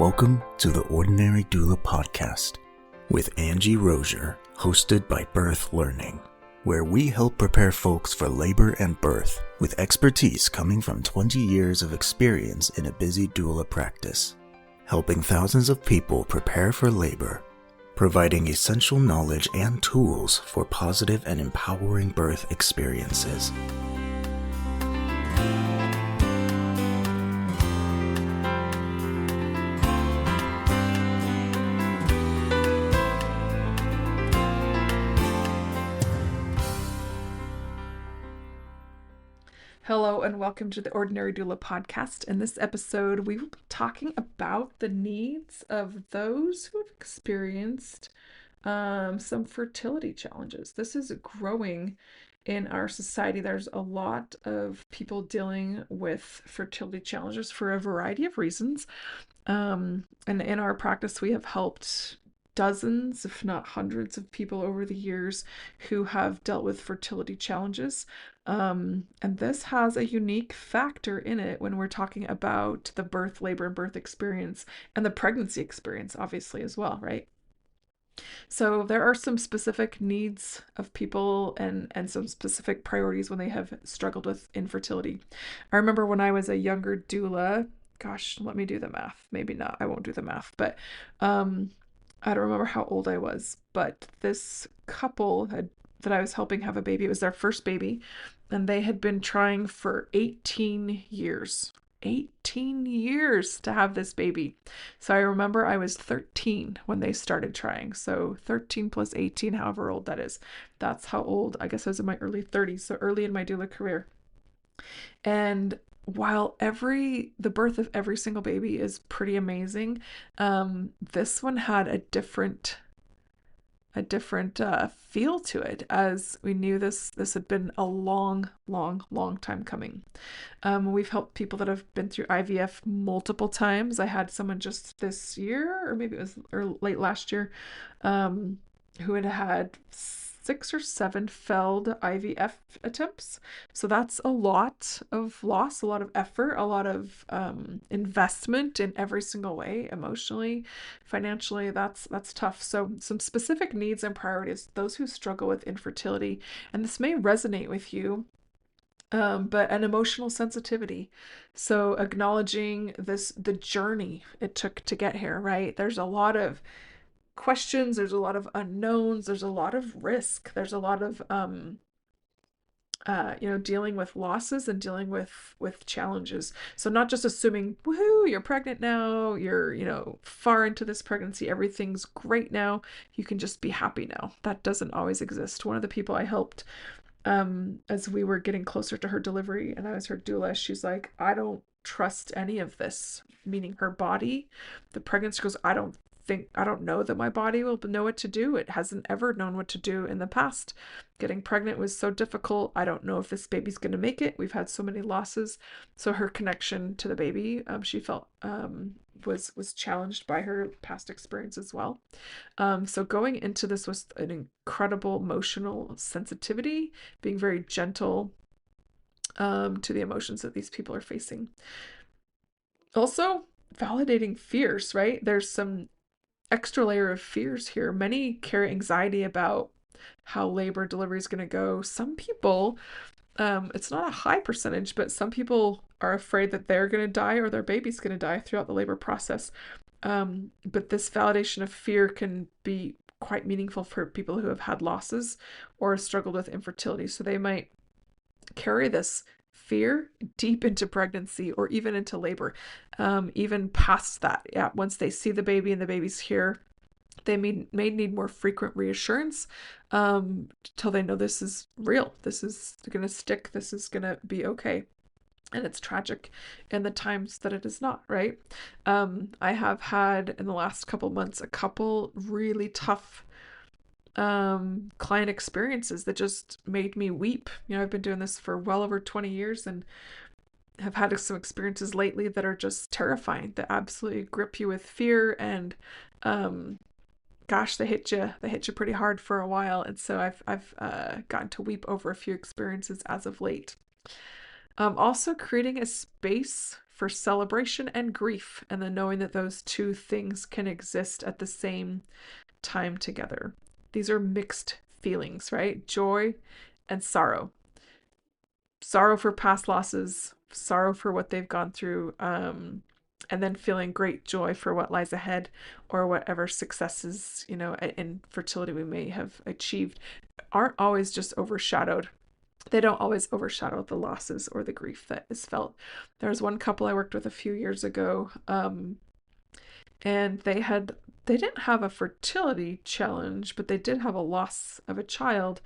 Welcome to the Ordinary Doula Podcast with Angie Rozier, hosted by Birth Learning, where we help prepare folks for labor and birth with expertise coming from 20 years of experience in a busy doula practice, helping thousands of people prepare for labor, providing essential knowledge and tools for positive and empowering birth experiences. Hello and welcome to the Ordinary Doula Podcast. In this episode, we will be talking about the needs of those who have experienced some fertility challenges. This is growing in our society. There's a lot of people dealing with fertility challenges for a variety of reasons. And in our practice, we have helped dozens, if not hundreds of people over the years who have dealt with fertility challenges. And this has a unique factor in it when we're talking about the birth, labor, and birth experience and the pregnancy experience, obviously, as well, right? So there are some specific needs of people and some specific priorities when they have struggled with infertility. I remember when I was a younger doula, gosh, let me do the math. Maybe not, I won't do the math, but I don't remember how old I was, but this couple that I was helping have a baby, it was their first baby, and they had been trying for 18 years. 18 years to have this baby. So I remember I was 13 when they started trying. So 13 plus 18, however old that is. That's how old, I guess I was in my early 30s, so early in my doula career. And while the birth of every single baby is pretty amazing, this one had a different feel to it, as we knew this had been a long time coming. We've helped people that have been through IVF multiple times. I had someone just this year, or maybe it was late last year, who had 6 or 7 failed IVF attempts. So that's a lot of loss, a lot of effort, a lot of investment in every single way, emotionally, financially. That's tough. So some specific needs and priorities, those who struggle with infertility, and this may resonate with you, but an emotional sensitivity. So acknowledging the journey it took to get here, right? There's a lot of questions, there's a lot of unknowns, there's a lot of risk, there's a lot of dealing with losses and dealing with challenges. So not just assuming, woohoo, you're pregnant now, you're far into this pregnancy, everything's great now, you can just be happy now. That doesn't always exist. One of the people I helped, as we were getting closer to her delivery and I was her doula, she's like, I don't trust any of this, meaning her body. The pregnancy goes, I don't know that my body will know what to do. It hasn't ever known what to do in the past. Getting pregnant was so difficult. I don't know if this baby's going to make it. We've had so many losses. So her connection to the baby, she felt was challenged by her past experience as well. So going into this was an incredible emotional sensitivity, being very gentle to the emotions that these people are facing. Also, validating fears, right? There's some extra layer of fears here. Many carry anxiety about how labor delivery is going to go. Some people, it's not a high percentage, but some people are afraid that they're going to die or their baby's going to die throughout the labor process. But this validation of fear can be quite meaningful for people who have had losses or struggled with infertility. So they might carry this fear deep into pregnancy or even into labor, even past that. Yeah, once they see the baby and the baby's here, they may need more frequent reassurance till they know this is real, this is going to stick, this is going to be okay. And it's tragic in the times that it is not, right? I have had in the last couple months a couple really tough client experiences that just made me weep. I've been doing this for well over 20 years and have had some experiences lately that are just terrifying, that absolutely grip you with fear, and gosh, they hit you pretty hard for a while. And so I've gotten to weep over a few experiences as of late. Also creating a space for celebration and grief, and then knowing that those two things can exist at the same time together. These are mixed feelings, right? Joy and sorrow. Sorrow for past losses, sorrow for what they've gone through, and then feeling great joy for what lies ahead, or whatever successes, in fertility we may have achieved, aren't always just overshadowed. They don't always overshadow the losses or the grief that is felt. There was one couple I worked with a few years ago, and they didn't have a fertility challenge, but they did have a loss of a child,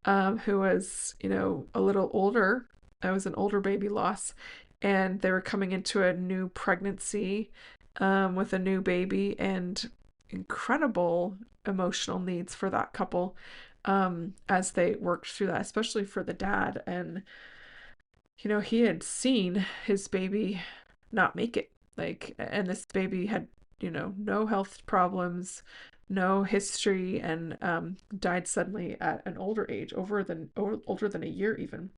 who was, a little older. It was an older baby loss, and they were coming into a new pregnancy, with a new baby, and incredible emotional needs for that couple, as they worked through that, especially for the dad. And, he had seen his baby not make it. Like, and this baby had, no health problems, no history, and died suddenly at an older age, older than a year even.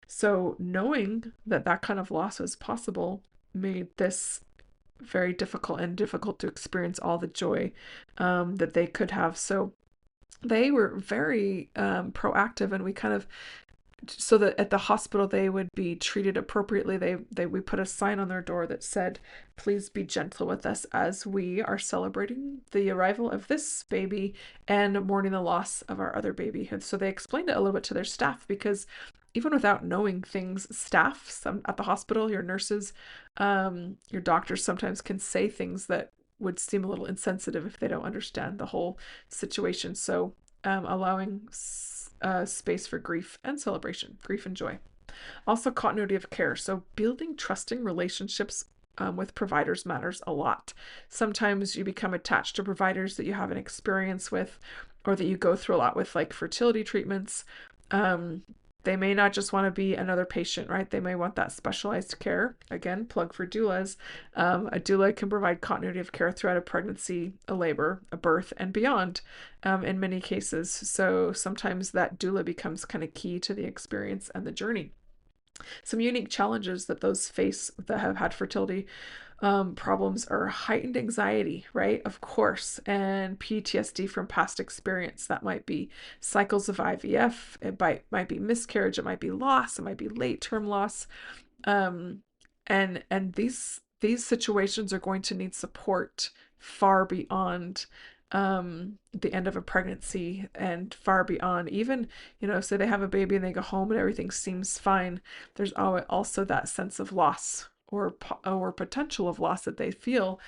So knowing that that kind of loss was possible made this very difficult to experience all the joy, that they could have. So they were very, proactive, and we kind of, so that at the hospital they would be treated appropriately. We put a sign on their door that said, "Please be gentle with us as we are celebrating the arrival of this baby and mourning the loss of our other baby." And so they explained it a little bit to their staff, because even without knowing things, staff at the hospital, your nurses, your doctors sometimes can say things that would seem a little insensitive if they don't understand the whole situation. So, allowing space for grief and celebration, grief and joy. Also, continuity of care. So, building trusting relationships, with providers matters a lot. Sometimes you become attached to providers that you have an experience with, or that you go through a lot with, like fertility treatments. They may not just want to be another patient, right? They may want that specialized care. Again, plug for doulas. A doula can provide continuity of care throughout a pregnancy, a labor, a birth, and beyond, in many cases. So sometimes that doula becomes kind of key to the experience and the journey. Some unique challenges that those face that have had fertility, problems are heightened anxiety, right? Of course, and PTSD from past experience. That might be cycles of IVF. It might be miscarriage. It might be loss. It might be late term loss. Um, and these situations are going to need support far beyond, the end of a pregnancy, and far beyond even, say they have a baby and they go home and everything seems fine. There's also that sense of loss, or potential of loss that they feel,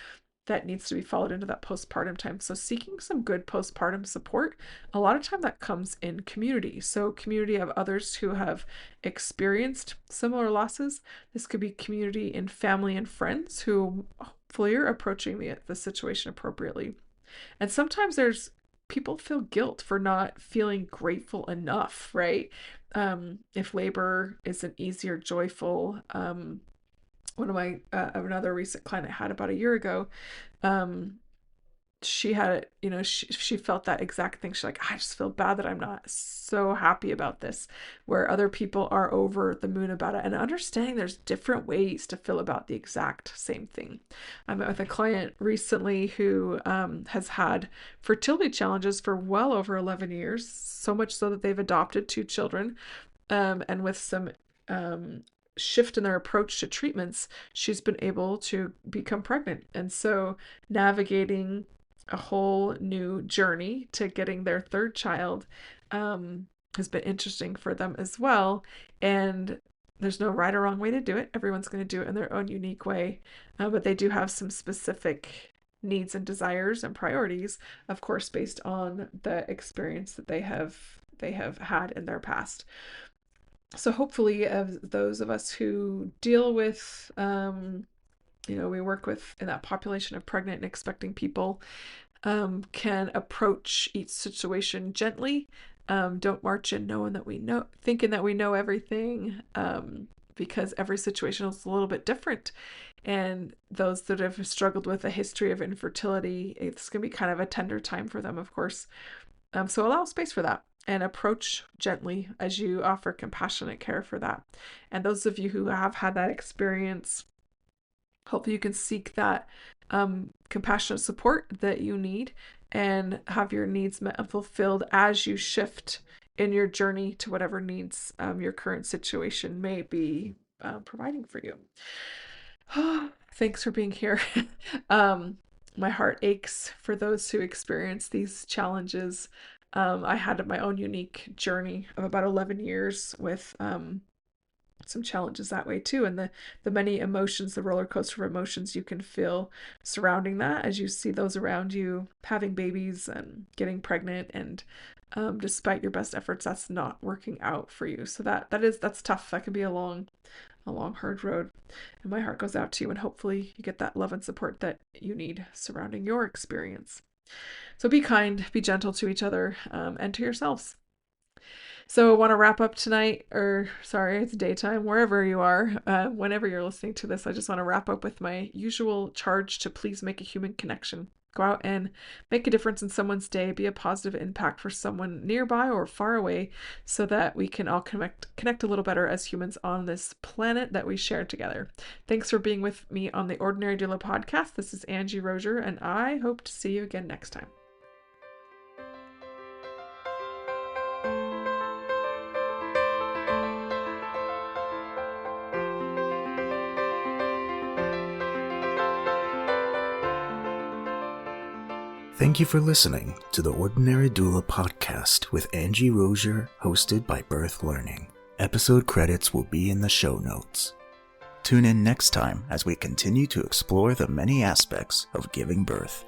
that needs to be followed into that postpartum time. So seeking some good postpartum support, a lot of time that comes in community. So community of others who have experienced similar losses. This could be community in family and friends who hopefully are approaching the situation appropriately. And sometimes people feel guilt for not feeling grateful enough, right? If labor isn't easy or joyful. One of my, another recent client I had about a year ago, um, she had, she felt that exact thing. She's like, I just feel bad that I'm not so happy about this, where other people are over the moon about it. And understanding there's different ways to feel about the exact same thing. I met with a client recently who, has had fertility challenges for well over 11 years, so much so that they've adopted two children, and with some, shift in their approach to treatments, she's been able to become pregnant. And so navigating a whole new journey to getting their third child, has been interesting for them as well. And there's no right or wrong way to do it. Everyone's going to do it in their own unique way. But they do have some specific needs and desires and priorities, of course, based on the experience that they have had in their past. So hopefully, of those of us who deal with, we work with in that population of pregnant and expecting people, can approach each situation gently. Don't march in thinking that we know everything, because every situation is a little bit different. And those that have struggled with a history of infertility, it's going to be kind of a tender time for them, of course. So allow space for that, and approach gently as you offer compassionate care for that. And those of you who have had that experience, Hopefully you can seek that compassionate support that you need and have your needs met and fulfilled as you shift in your journey to whatever needs your current situation may be providing for you. Thanks for being here. um, my heart aches for those who experience these challenges. I had my own unique journey of about 11 years with some challenges that way too, and the many emotions, the roller coaster of emotions you can feel surrounding that as you see those around you having babies and getting pregnant, and despite your best efforts, that's not working out for you. So that's tough. That can be a long hard road, and my heart goes out to you, and hopefully you get that love and support that you need surrounding your experience. So be kind, be gentle to each other, and to yourselves. So I want to wrap up tonight, or sorry, it's daytime, wherever you are, whenever you're listening to this. I just want to wrap up with my usual charge to please make a human connection. Go out and make a difference in someone's day, be a positive impact for someone nearby or far away, so that we can all connect a little better as humans on this planet that we share together. Thanks for being with me on the Ordinary Doula podcast. This is Angie Rozier, and I hope to see you again next time. Thank you for listening to the Ordinary Doula podcast with Angie Rozier, hosted by Birth Learning. Episode credits will be in the show notes. Tune in next time as we continue to explore the many aspects of giving birth.